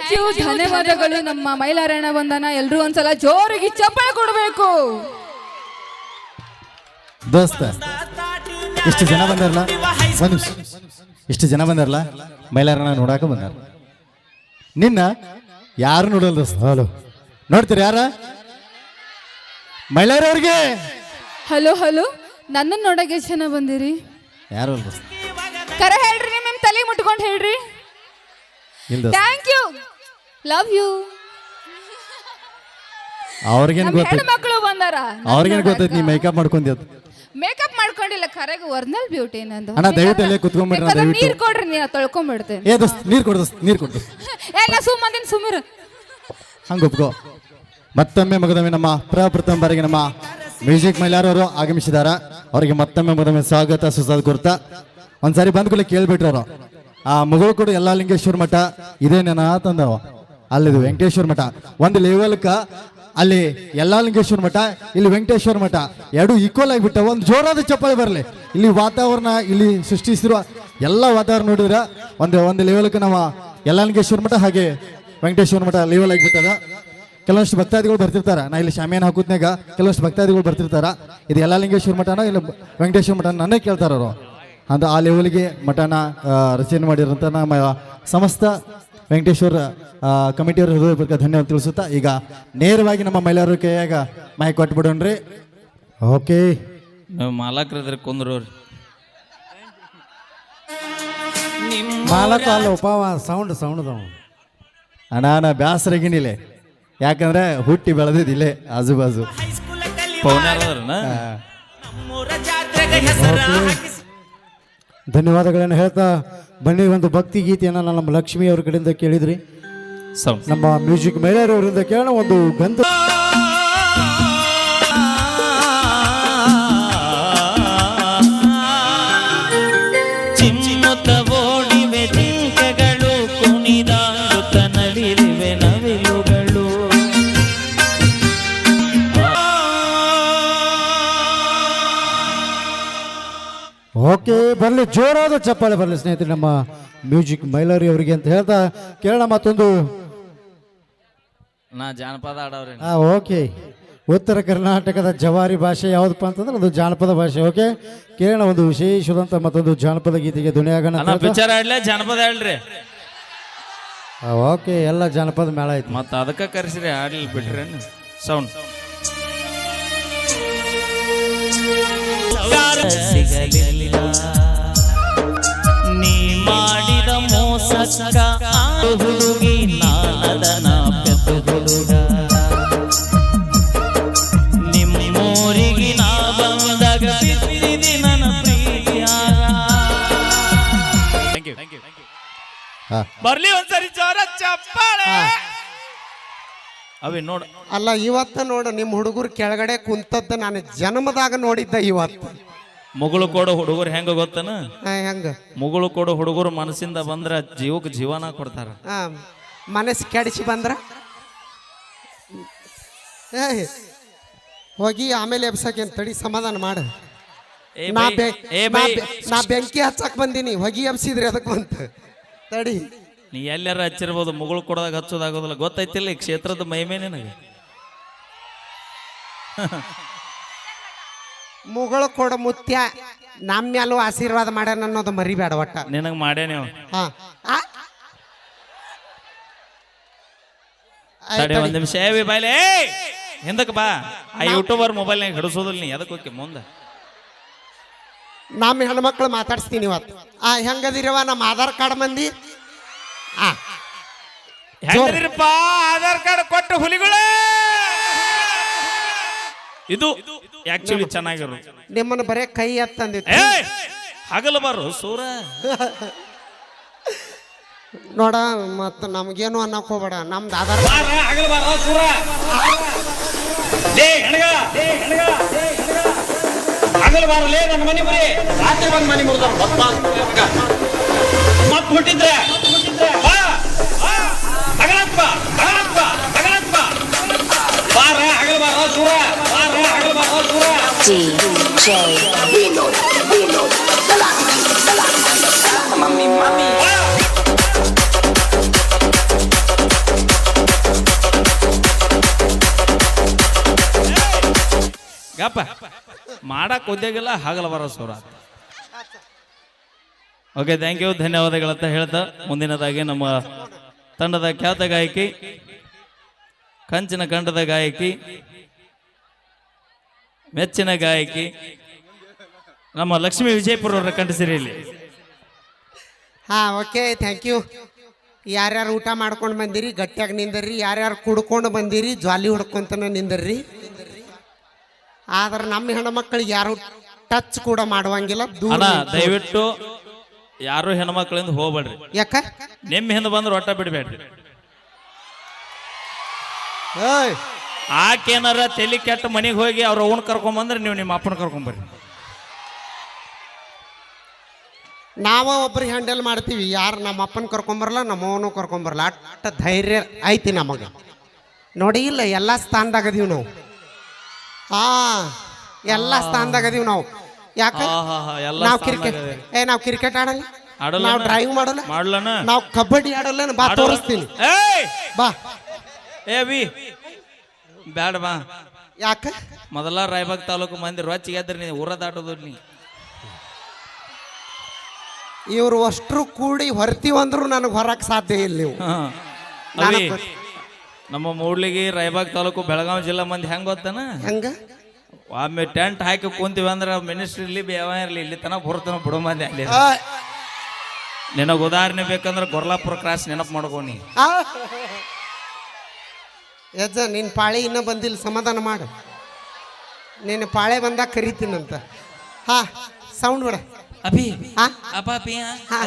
Thank you, ಧನ್ಯವಾದಗಳು. ನಮ್ಮ ಮೈಲಾರಣ್ಣ ಬಂದನ. ಎಲ್ರು ಒಂದ್ಸಲ ಜೋರಿಗೆ ಚಪ್ಪಾಳೆ ಕೊಡಬೇಕು. ದೋಸ್ತ, ಇಷ್ಟು ಜನ ಬಂದಾರಲ್ಲ, ಒಂದು ನಿಮಿಷ, ಇಷ್ಟು ಜನ ಬಂದಾರಲ್ಲ, ಮೈಲಾರಣ್ಣ ನೋಡಾಕ ಬಂದಾರ. ನಿನ್ನ ಯಾರು ನೋಡಲ್ಲ ದೋಸ್ತ. ಹಲೋ, ನೋಡ್ತೀರಿ ಯಾರ? ಮೈಲಾರವ್ರಿಗೆ. ಹಲೋ ಹಲೋ, ನನ್ನನ್ನು ನೋಡಕ್ಕೆ ಎಷ್ಟು ಜನ ಬಂದಿರಿ? ಯಾರು ಅಲ್ಲ ದೋಸ್ತ. ಕರೆ ಹೇಳ್ರಿ, ನಿಮ್ಮ ತಲೆ ಮುಟ್ಕೊಂಡು ಹೇಳ್ರಿ. Thank you, love you. ಅವ್ರಿಗೇನು ಗೊತ್ತ, ಮಕ್ಕಳು ಬಂದಾರ. ಅವ್ರಿಗೇನು ಗೊತ್ತೈತಿ ನೀ ಮೇಕಪ್ ಮಾಡ್ಕೊಂಡಿ. ಮೇಕಪ್ ಮಾಡ್ಕೊಂಡಿಲ್ಲ, ಕರೆಗೆ ಒರಿಜಿನಲ್ ಬ್ಯೂಟಿ ನಂದು. ಅಣ್ಣ ದಯವಿಟ್ಟು ಅಲ್ಲೇ ಕುತ್ಕೊಂಡ್ಬಿಡ್ರಿ. ದಯವಿಟ್ಟು ನೀರು ಕೊಡ್ರಿ, ನೀನು ತೊಳ್ಕೊಂಡ್ಬಿಡ್ತೇನೆ. ಏ ದೋಸ್ತ್, ನೀರು ಕೊಡು ದೋಸ್ತ್, ನೀರು ಕೊಡು. ಎಲ್ಲ ಸುಮ್ಮನೆ ಸುಮಿರು ಹಂಗೆ ಒಪ್ಕೋ. ಮತ್ತೊಮ್ಮೆ ಮಗದೊಮ್ಮೆ ನಮ್ಮ ಪ್ರಪ್ರಥಮ ಬಾರಿಗೆ ನಮ್ಮ ಮ್ಯೂಸಿಕ್ ಮೈಲಾರವರು ಆಗಮಿಸಿದಾರ. ಅವರಿಗೆ ಮತ್ತೊಮ್ಮೆ ಮಗದೊಮ್ಮೆ ಸ್ವಾಗತ ಸುಸ್ವಾಗತ ಕೊಡ್ತಾ ಒಂದ್ಸಾರಿ ಬಂದ ಕೂಡಲೇ ಕೇಳ್ಬಿಟ್ರು ಅವರು, ಆ ಮಗಳು ಕೂಡ ಎಲ್ಲ ಲಿಂಗೇಶ್ವರ ಮಠ ಇದೇನೇನ ತಂದವ, ಅಲ್ಲಿದು ವೆಂಕಟೇಶ್ವರ ಮಠ. ಒಂದು ಲೆವೆಲ್ಕ ಅಲ್ಲಿ ಎಲ್ಲಾ ಲಿಂಗೇಶ್ವರ ಮಠ, ಇಲ್ಲಿ ವೆಂಕಟೇಶ್ವರ ಮಠ, ಎರಡು ಈಕ್ವಲ್ ಆಗಿಬಿಟ್ಟ. ಒಂದು ಜೋರಾದ ಚಪ್ಪಾಳೆ ಬರಲಿ. ಇಲ್ಲಿ ವಾತಾವರಣ, ಇಲ್ಲಿ ಸೃಷ್ಟಿಸಿರುವ ಎಲ್ಲ ವಾತಾವರಣ ನೋಡಿದ್ರೆ ಒಂದು ಲೆವೆಲ್ಕ ನಮ್ಮ ಎಲ್ಲಾ ಲಿಂಗೇಶ್ವರ ಮಠ ಹಾಗೆ ವೆಂಕಟೇಶ್ವರ ಮಠ ಲೆವೆಲ್ ಆಗಿಬಿಟ್ಟದ. ಕೆಲವಷ್ಟು ಭಕ್ತಾದಿಗಳು ಬರ್ತಿರ್ತಾರ. ನಾ ಇಲ್ಲಿ ಶಾಮಿಯಾನ ಹಾಕುತ್ನಾಗ ಕೆಲವಷ್ಟು ಭಕ್ತಾದಿಗಳು ಬರ್ತಿರ್ತಾರ. ಇದು ಎಲ್ಲಾ ಲಿಂಗೇಶ್ವರ ಮಠನ ಇಲ್ಲ ವೆಂಕಟೇಶ್ವರ ಮಠ ನನ್ನೇ ಕೇಳ್ತಾರ ಅವರು. ಅಂತ ಆ ಲೆವೆಲ್ಗೆ ಮಠನ ರಚನೆ ಮಾಡಿರೋಂಥ ನಮ್ಮ ಸಮಸ್ತ ವೆಂಕಟೇಶ್ವರ ಕಮಿಟಿಯವರು ಹೃದಯಪೂರ್ವಕ ಧನ್ಯವಾದ ತಿಳಿಸುತ್ತಾ ಈಗ ನೇರವಾಗಿ ನಮ್ಮ ಮೈಲಾರ ಕೈಯಾಗ ಮೈಕ್ ಕೊಟ್ಬಿಡೋಣ್ರಿ. ಓಕೆ, ಮಾಲಕ್ರದ್ರ ಕುಂದ್ರು ಮಾಲಕ ಅಲ್ಲ ಉಪಾವ ಸೌಂಡ್ ಅಣ್ಣ, ನಾ ಬ್ಯಾಸರಾಗಿನಿಲೆ, ಯಾಕಂದ್ರೆ ಹುಟ್ಟಿ ಬೆಳೆದಿದ್ದಿಲ್ಲೇ ಆಜು ಬಾಜು. ಧನ್ಯವಾದಗಳನ್ನು ಹೇಳ್ತಾ ಬನ್ನಿ, ಒಂದು ಭಕ್ತಿ ಗೀತೆಯನ್ನು ನಮ್ಮ ಲಕ್ಷ್ಮಿ ಅವ್ರ ಕಡೆಯಿಂದ ಕೇಳಿದ್ರಿ. ನಮ್ಮ ಮ್ಯೂಸಿಕ್ ಮಹಿಳೆಯರವರಿಂದ ಕೇಳೋಣ ಒಂದು ಗಂಧ. ಓಕೆ, ಬರಲಿ, ಜೋರಾದ ಚಪ್ಪಾಳೆ ಬರಲಿ ಸ್ನೇಹಿತರೆ ನಮ್ಮ ಮ್ಯೂಸಿಕ್ ಮೈಲಾರಿ ಅವರಿಗೆ ಅಂತ ಹೇಳ್ತಾ ಕೇಳೋಣ ಮತ್ತೊಂದು. ನಾ ಜಾನಪದ ಆಡವ್ರೆ. ಓಕೆ, ಉತ್ತರ ಕರ್ನಾಟಕದ ಜವಾರಿ ಭಾಷೆ ಯಾವುದಪ್ಪ ಅಂತಂದ್ರೆ ಅದು ಜಾನಪದ ಭಾಷೆ. ಓಕೆ, ಕೇಳೋಣ ಒಂದು ವಿಶೇಷವಾದಂತ ಮತ್ತೊಂದು ಜಾನಪದ ಗೀತೆಗೆ ಧ್ವನಿಯಾಗೋಣ. ವಿಚಾರ ಆಡ್ಲೆ ಜಾನಪದ ಹೇಳ್ರಿ. ಓಕೆ, ಎಲ್ಲ ಜಾನಪದ ಮೇಳ ಐತಿ. ಮತ್ತೆ ಅದಕ್ಕೆ ಕರೆಸಿರಿ, ಆಡ್ಲಿ ಬಿಟ್ರೇನು ಸೌಂಡ್ ಸಿಗಲಿಲ್ಲ. ನೀ ಮಾಡಿದ ಮೋಸಕ್ಕ ಹುಡುಗಿ ನಾದನ ಪೆದ್ದು ಹುಡುಗ, ನಿಮ್ಮೂರಿಗೆ ನಾ ಬಂದಾಗ ಬಿದ್ದಿದಿ ನನ್ನ ಪ್ರೀತಿಯಾಗ. ಬರ್ಲಿ ಒಂದ್ಸರಿ ಜೋರ ಚಪ್ಪಾಳೆ. ಅವೇ ನೋಡ ಅಲ್ಲ, ಇವತ್ತ ನೋಡು ನಿಮ್ಮ ಹುಡುಗರು ಕೆಳಗಡೆ ಕುಂತದ್ದು ನಾನು ಜನ್ಮದಾಗ ನೋಡಿದ್ದ. ಇವತ್ತು ಮುಗುಳು ಕೊಡೋ ಹುಡುಗರು ಹೆಂಗ ಗೊತ್ತನ? ಹೆಂಗ ಮುಗುಳು ಕೊಡೋ ಹುಡುಗರು ಮನಸ್ಸಿಂದ ಬಂದ್ರ ಜೀವಕ್ಕೆ ಜೀವನ ಕೊಡ್ತಾರ. ಮನಸ್ಸು ಕೆಡಿಸಿ ಬಂದ್ರ ಹೋಗಿ ಆಮೇಲೆ ಎಬ್ಸಕೇನ್ ತಡಿ, ಸಮಾಧಾನ ಮಾಡ. ನಾ ಬೆಂಕಿ ಹಚ್ಚಕ್ ಬಂದೀನಿ, ಹೊಗಿ ಎಬ್ಸಿದ್ರಿ ಅದಕ್ಕೆ ಬಂತ ತಡಿ. ನೀ ಎಲ್ಲಾರ ಹಚ್ಚಿರ್ಬೋದು, ಮುಗುಳು ಕೊಡೋದಾಗ ಹಚ್ಚೋದಾಗೋದಿಲ್ಲ. ಗೊತ್ತೈತಿಲ್ಲ ಈ ಕ್ಷೇತ್ರದ ಮಹಿಮೆ ನಿನಗೆ. ಮುಗಳು ಕೊಡ ಮುತ್ಯ ನಮ್ಮ ಮ್ಯಾಲೂ ಆಶೀರ್ವಾದ ಮಾಡ್ಯಾನ ಅನ್ನೋದು ಮರಿಬೇಡ ಒಟ್ಟ. ನಿನಗೆ ಮಾಡ್ಯ ನೀವು. ಒಂದ್ ನಿಮಿಷ ಬಾಯ್ಲೆ ಹಿಂದಕ್ಕೆ ಬಾ. ಆ ಯೂಟ್ಯೂಬರ್ ಮೊಬೈಲ್ನಾಗ ಹಿಡಿಸೋದಿಲ್ಲ ನೀ, ಅದಕ್ಕೆ ಹೋಗಿ ಮುಂದೆ. ನಮ್ಮ ಹೆಣ್ಮಕ್ಳು ಮಾತಾಡ್ಸ್ತೀನಿ ಇವತ್ತು. ಹೆಂಗದಿರವ ನಮ್ಮ ಆಧಾರ್ ಕಾರ್ಡ್ ಮಂದಿ? ಹೆಂಗದಿರಪ್ಪ ಆಧಾರ್ ಕಾರ್ಡ್ ಕೊಟ್ಟು ಹುಲಿಗಳು. ಇದು ಆಕ್ಚುಲಿ ಚೆನ್ನಾಗಿರು. ನಿಮ್ಮನ್ನ ಬರೇ ಕೈ ಎತ್ತಂದಿತ್ತು. ಹಗಲು ಬಾರು ಸೂರ ನೋಡ, ಮತ್ತ ನಮ್ಗೇನು ಅನ್ನಕ್ ಹೋಗ್ಬೇಡ. ನಮ್ದು ಆಧಾರ್ ನನ್ನ ಮನೆ ಬರೀ ರಾತ್ರಿ ಬಂದ್ ಮನೆ ಮುರಿದ ಮತ್ ಹುಟ್ಟಿದ್ರೆ DJ Reload, Galactic, Mami. ಗಪ್ಪ ಮಾಡಕ್ ಉದ್ಯೋಗಿಲ್ಲ ಹಾಗಲ್ಲ ಬರೋ ಸೌರ. ಓಕೆ, ಥ್ಯಾಂಕ್ ಯು, ಧನ್ಯವಾದಗಳಂತ ಹೇಳ್ತಾ ಮುಂದಿನದಾಗಿ ನಮ್ಮ ತಂಡದ ಖ್ಯಾತ ಗಾಯಕಿ, ಕಂಚಿನ ಕಂಠದ ಗಾಯಕಿ, ಮೆಚ್ಚಿನ ಗಾಯಕಿ ನಮ್ಮ ಲಕ್ಷ್ಮೀ ವಿಜಯಪುರ ಅವರ ಕಂಠಸಿರಿ ಇಲ್ಲಿ. ಹಾ, ಓಕೆ, ಥ್ಯಾಂಕ್ ಯು. ಯಾರ್ಯಾರು ಊಟ ಮಾಡ್ಕೊಂಡು ಬಂದಿರಿ ಗಟ್ಟಿಯಾಗಿ ನಿಂದರ್ರಿ, ಯಾರ್ಯಾರು ಕುಡ್ಕೊಂಡು ಬಂದಿರಿ ಜ್ವಾಲಿ ಹುಡ್ಕೊಂತನ ನಿಂದರ್ರಿ. ಆದ್ರೆ ನಮ್ಮ ಹೆಣ್ಮಕ್ಳಿಗೆ ಯಾರು ಟಚ್ ಕೂಡ ಮಾಡುವಂಗಿಲ್ಲ, ದೂರ ಅಣ್ಣ ನಿಂತು. ದಯವಿಟ್ಟು ಯಾರು ಹೆಣ್ಮಕ್ಳಿಂದ ಹೋಗ್ಬೇಡ್ರಿ. ಯಾಕ ನಿಮ್ಮ ಹಿಂದೆ ಬಂದ್ರೆ ಒಟ್ಟ ಬಿಡ್ಬೇಡ್ರಿ. ಏಯ್, ಆಕೇನಾರ ತಲೆ ಕೆಟ್ಟ ಮನೆಗೆ ಹೋಗಿ ಅವ್ರ ಅವನ್ ಕರ್ಕೊಂಬಂದ್ರೆ ನೀವು ನಿಮ್ಮ ಅಪ್ಪನ ಕರ್ಕೊಂಬರ್ರಿ. ನಾವ ಒಬ್ರಿಗೆ ಹ್ಯಾಂಡಲ್ ಮಾಡ್ತೀವಿ, ಯಾರು ನಮ್ಮ ಅಪ್ಪನ ಕರ್ಕೊಂಬರಲ್ಲ, ನಮ್ಮ ಅವನು ಕರ್ಕೊಂಬರಲ್ಲ. ಅಟ್ಟ ಧೈರ್ಯ ಐತಿ ನಮಗೆ. ನೋಡಿ, ಇಲ್ಲ ಎಲ್ಲ ಸ್ಥಾನದಾಗ ಅದೀವಿ ನಾವು. ಎಲ್ಲ ಸ್ಥಾನದಾಗ ಅದೀವಿ ನಾವು. ಯಾಕ ಎಲ್ಲ ನಾವು ಕ್ರಿಕೆಟ್ ನಾವು ಕ್ರಿಕೆಟ್ ಆಡಲ್ಲ, ಆಡಲ್ಲ, ನಾವು ಡ್ರೈವ್ ಮಾಡಲ್ಲ, ಮಾಡ್ಲನ, ನಾವು ಕಬಡ್ಡಿ ಆಡಲ್ಲ. ಬಾ ತೋರಿಸ್ತೀನಿ, ಏಯ್ ಬಾ. ಏ ವಿ ಬ್ಯಾಡ ಬಾ. ಯಾಕ ಮೊದಲ ರಾಯಬಾಗ್ ತಾಲೂಕು ಮಂದಿ ರೊಚ್ಚಿಗೆ ಎದ್ರಿ ನೀ ಊರ ದಾಟೋದು ನೀ. ಇವ್ರು ಅಷ್ಟ್ರು ಕೂಡಿ ಹೊರ್ತೀವಂದ್ರು ನನಗೆ ಹೊರಕ್ ಸಾಧ್ಯ ಇಲ್ಲ. ನೀವು ಅವಿ, ನಮ್ಮ ಮೂಡ್ಲಿಗಿ ರಾಯಬಾಗ್ ತಾಲೂಕು ಬೆಳಗಾವಿ ಜಿಲ್ಲಾ ಮಂದಿ ಹೆಂಗ್ ಗೊತ್ತಾನ? ಹಂಗ ಒಮ್ಮೆ ಟೆಂಟ್ ಹಾಕಿ ಕುಂತೀವಿ ಅಂದ್ರೆ ಮಿನಿಸ್ಟ್ರಿ ಇರ್ಲಿ ಬೇವ ಇರ್ಲಿ ಇಲ್ಲಿ ತನಕ ಬರ್ತನ ಬಿಡೋ ಮಂದಿ ಅಲ್ಲಿ. ನಿನಗೆ ಉದಾಹರಣೆ ಬೇಕಂದ್ರೆ ಗೊರ್ಲಾಪುರ ಕ್ರಾಸ್ ನೆನಪು ಮಾಡ್ಕೊನಿ. ಯಜ್ಜ, ನಿನ್ನ ಪಾಳೆ ಇನ್ನೂ ಬಂದಿಲ್ಲ, ಸಮಾಧಾನ ಮಾಡು. ನಿನ್ನ ಪಾಳೆ ಬಂದಾಗ ಕರಿತೀನಂತ. ಹಾ, ಸೌಂಡ್ ಬಿಡ. ಅಭಿ ಹಾ, ಅಪ್ಪ ಹಾ.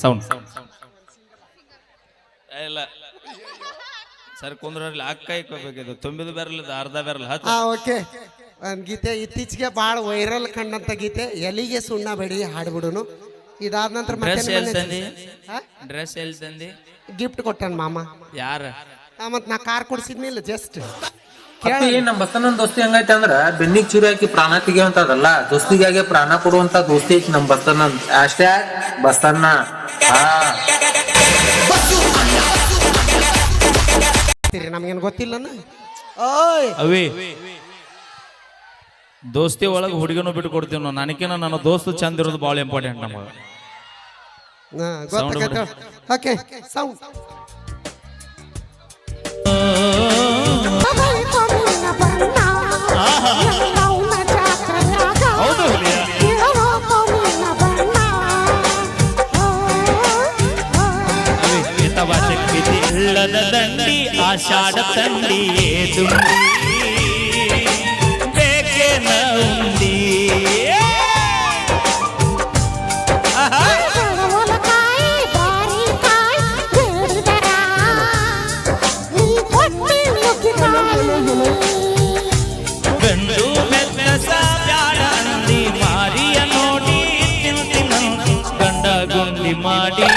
ಸೌಂಡ್ ಇಲ್ಲ ಸರ್ ಕುಂದ್ರಲ್ಲಿ ಅಕ್ಕ ಇಕ್ಕೋಬೇಕಿದ್ದು ತುಂಬಿದ ಬೆರಲಿದ್ದು ಅರ್ಧ ಬೆರಲ್ ಹತ್ತು. ಹಾ, ಓಕೆ. ಒಂದು ಗೀತೆ ಇತ್ತೀಚೆಗೆ ಭಾಳ ವೈರಲ್ ಕಂಡಂತ ಗೀತೆ, ಎಲಿಗೆ ಸುಣ್ಣ ಬೇಡಿ ಹಾಡ್ಬಿಡುನು. ಇದಾದ ನಂತರ ಡ್ರೆಸ್ ಎಲ್ಲಿ ತಂದಿ? ಡ್ರೆಸ್ ಎಲ್ಲಿ ತಂದಿ? ಗಿಫ್ಟ್ ಕೊಟ್ಟನ್ ಮಾಮ. ಯಾರ? ಮತ್ ನಾ ಕಾರ್ ಕೊಡ್ಸಿದ್ನಿಲ್ಲ ಜಸ್ಟ್. ನಮ್ಮ ಬಸ್ತನ ದೋಸ್ತಿ ಹಂಗೈತೆ ಅಂದ್ರ ಬೆನ್ನಿಗ್ ಚೂರಿ ಹಾಕಿ ಪ್ರಾಣ ತೆಗಿಯುವಂತದಲ್ಲ, ದೋಸ್ತಿಗಾಗಿ ಪ್ರಾಣ ಕೊಡುವಂತ ದೋಸ್ತಿ ಐತಿ ನಮ್ ಬಸ್ತನ. ಅಷ್ಟೇ ಬಸ್ತನ್ನ. ನಮ್ಗೇನ್ ಗೊತ್ತಿಲ್ಲನ? ಓಯ್ ಅವಿ ದೋಸ್ತಿ ಒಳಗೆ ಹುಡುಗನು ಬಿಟ್ಟು ಕೊಡ್ತೀವಿ ನಾವು. ನನಗೇನ ನನ್ನ ದೋಸ್ತು ಚಂದ ಇರೋದು ಭಾಳ ಇಂಪಾರ್ಟೆಂಟ್ ನಮಗೆ. ಗೊತ್ತಾಗೈತೆ. Okay, sound. ಹೌದು ಇಲ್ಲದ ದಂಡಿ ಆಷಾಢ ತಂಡಿ ದುಂಡಿ ಬೇಕೇನ ಉಂಡಿ. ಗಂಡು ಮೆತ್ತಸ ಬ್ಯಾಡ ಅಂದಿ ಮಾರಿಯ ನೋಡಿ ತಿಂತಿನ ಗಂಡ ಗುಂಡಿ ಮಾಡಿ